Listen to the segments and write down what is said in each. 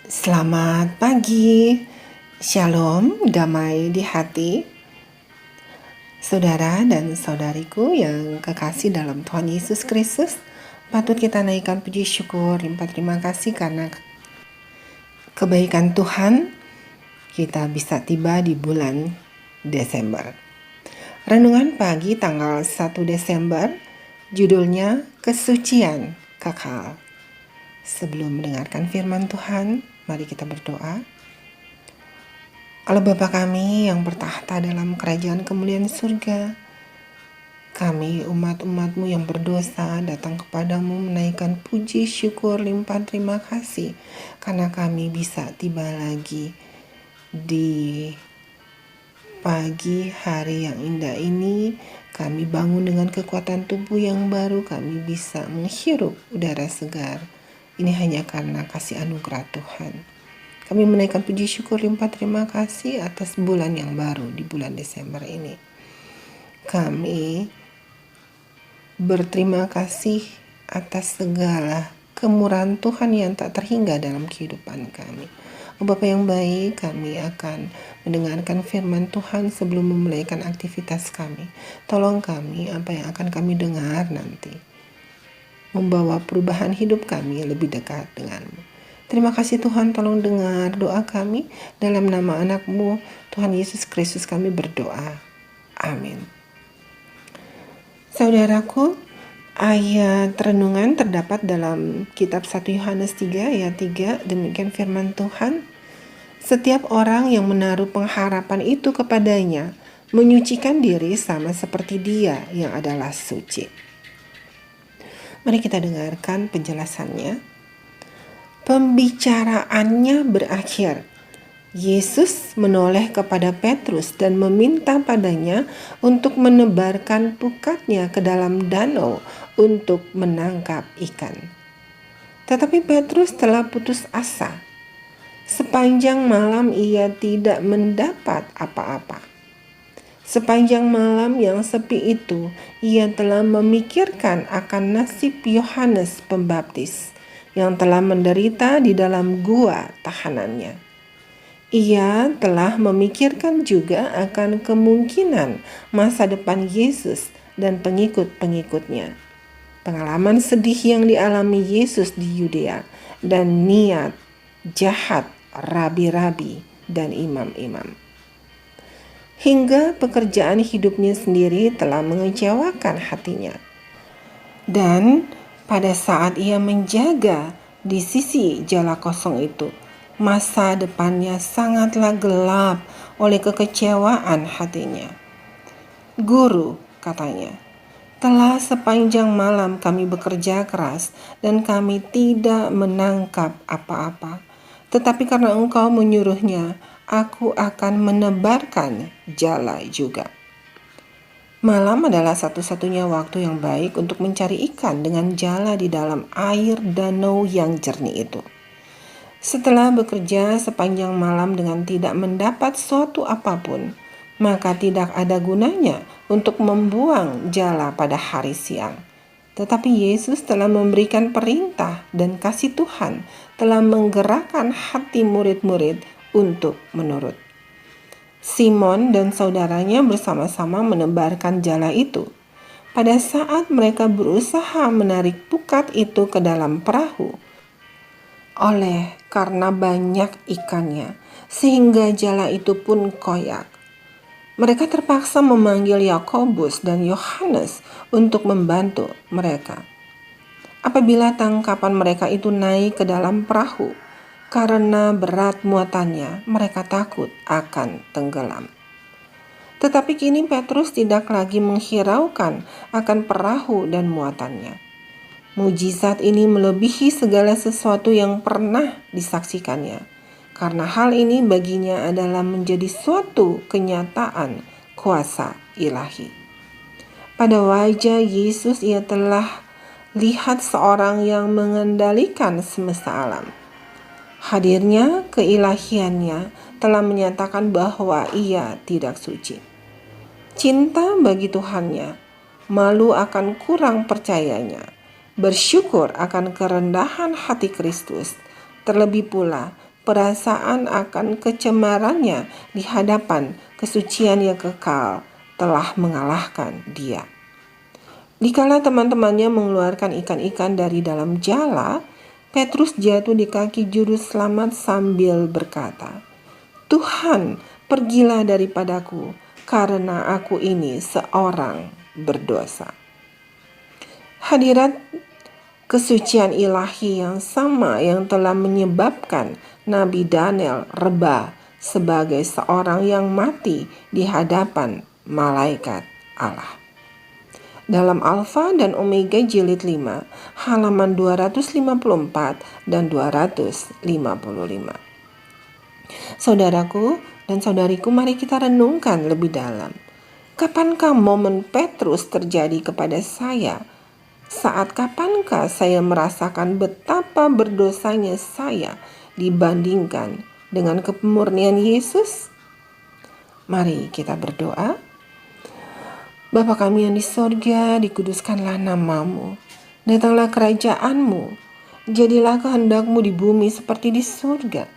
Selamat pagi, shalom, damai di hati. Saudara dan saudariku yang kekasih dalam Tuhan Yesus Kristus, patut kita naikkan puji syukur, limpah terima kasih karena kebaikan Tuhan kita bisa tiba di bulan Desember. Renungan pagi tanggal 1 Desember, judulnya Kesucian Kekal. Sebelum mendengarkan firman Tuhan, mari kita berdoa. Allah Bapa kami yang bertahta dalam kerajaan kemuliaan surga, kami umat-umat-Mu yang berdosa datang kepadamu menaikkan puji syukur limpah terima kasih karena kami bisa tiba lagi di pagi hari yang indah ini. Kami bangun dengan kekuatan tubuh yang baru, kami bisa menghirup udara segar. Ini hanya karena kasih anugerah Tuhan. Kami menaikkan puji syukur limpah terima kasih atas bulan yang baru di bulan Desember ini. Kami berterima kasih atas segala kemurahan Tuhan yang tak terhingga dalam kehidupan kami. Bapa yang baik, kami akan mendengarkan firman Tuhan sebelum memulaikan aktivitas kami. Tolong kami, apa yang akan kami dengar nanti membawa perubahan hidup kami lebih dekat denganmu. Terima kasih Tuhan, tolong dengar doa kami. Dalam nama anak-Mu, Tuhan Yesus Kristus kami berdoa. Amin. Saudaraku, ayat renungan terdapat dalam kitab 1 Yohanes 3 ayat 3. Demikian firman Tuhan. Setiap orang yang menaruh pengharapan itu kepadanya menyucikan diri sama seperti Dia yang adalah suci. Mari kita dengarkan penjelasannya. Pembicaraannya berakhir. Yesus menoleh kepada Petrus dan meminta padanya untuk menebarkan pukatnya ke dalam danau untuk menangkap ikan. Tetapi Petrus telah putus asa. Sepanjang malam ia tidak mendapat apa-apa. Sepanjang malam yang sepi itu, ia telah memikirkan akan nasib Yohanes Pembaptis yang telah menderita di dalam gua tahanannya. Ia telah memikirkan juga akan kemungkinan masa depan Yesus dan pengikut-pengikutnya. Pengalaman sedih yang dialami Yesus di Yudea dan niat jahat rabi-rabi dan imam-imam. Hingga pekerjaan hidupnya sendiri telah mengecewakan hatinya. Dan pada saat ia menjaga di sisi jala kosong itu, masa depannya sangatlah gelap oleh kekecewaan hatinya. Guru, katanya, telah sepanjang malam kami bekerja keras dan kami tidak menangkap apa-apa. Tetapi karena engkau menyuruhnya, aku akan menebarkan jala juga. Malam adalah satu-satunya waktu yang baik untuk mencari ikan dengan jala di dalam air danau yang jernih itu. Setelah bekerja sepanjang malam dengan tidak mendapat suatu apapun, maka tidak ada gunanya untuk membuang jala pada hari siang. Tetapi Yesus telah memberikan perintah dan kasih Tuhan telah menggerakkan hati murid-murid untuk menurut. Simon dan saudaranya bersama-sama menebarkan jala itu. Pada saat mereka berusaha menarik pukat itu ke dalam perahu, karena banyak ikannya, sehingga jala itu pun koyak. Mereka terpaksa memanggil Yakobus dan Yohanes untuk membantu mereka. Apabila tangkapan mereka itu naik ke dalam perahu, karena berat muatannya, mereka takut akan tenggelam. Tetapi kini Petrus tidak lagi menghiraukan akan perahu dan muatannya. Mujizat ini melebihi segala sesuatu yang pernah disaksikannya. Karena hal ini baginya adalah menjadi suatu kenyataan kuasa ilahi. Pada wajah Yesus ia telah lihat seorang yang mengendalikan semesta alam. Hadirnya keilahiannya telah menyatakan bahwa ia tidak suci. Cinta bagi Tuhannya, malu akan kurang percayanya, bersyukur akan kerendahan hati Kristus, terlebih pula perasaan akan kecemarannya di hadapan kesucian yang kekal telah mengalahkan dia. Dikala teman-temannya mengeluarkan ikan-ikan dari dalam jala, Petrus jatuh di kaki juru selamat sambil berkata, "Tuhan, pergilah daripadaku, karena aku ini seorang berdosa." Hadirat kesucian ilahi yang sama yang telah menyebabkan Nabi Daniel rebah sebagai seorang yang mati di hadapan malaikat Allah. Dalam Alfa dan Omega jilid 5, halaman 254 dan 255. Saudaraku dan saudariku, mari kita renungkan lebih dalam. Kapankah momen Petrus terjadi kepada saya? Saat kapankah saya merasakan betapa berdosanya saya dibandingkan dengan kemurnian Yesus? Mari kita berdoa. Bapa kami yang di sorga, dikuduskanlah namamu. Datanglah kerajaanmu. Jadilah kehendakmu di bumi seperti di surga.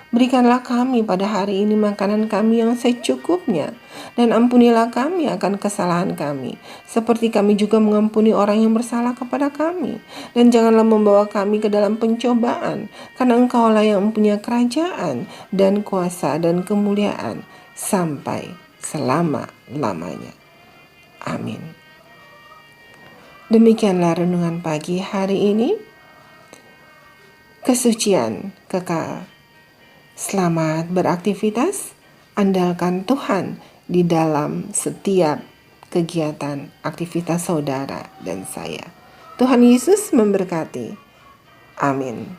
Berikanlah kami pada hari ini makanan kami yang secukupnya. Dan ampunilah kami akan kesalahan kami, seperti kami juga mengampuni orang yang bersalah kepada kami. Dan janganlah membawa kami ke dalam pencobaan, karena Engkaulah yang mempunyai kerajaan dan kuasa dan kemuliaan sampai selama-lamanya. Amin. Demikianlah renungan pagi hari ini. Kesucian kekal. Selamat beraktivitas. Andalkan Tuhan di dalam setiap kegiatan aktivitas saudara dan saya. Tuhan Yesus memberkati. Amin.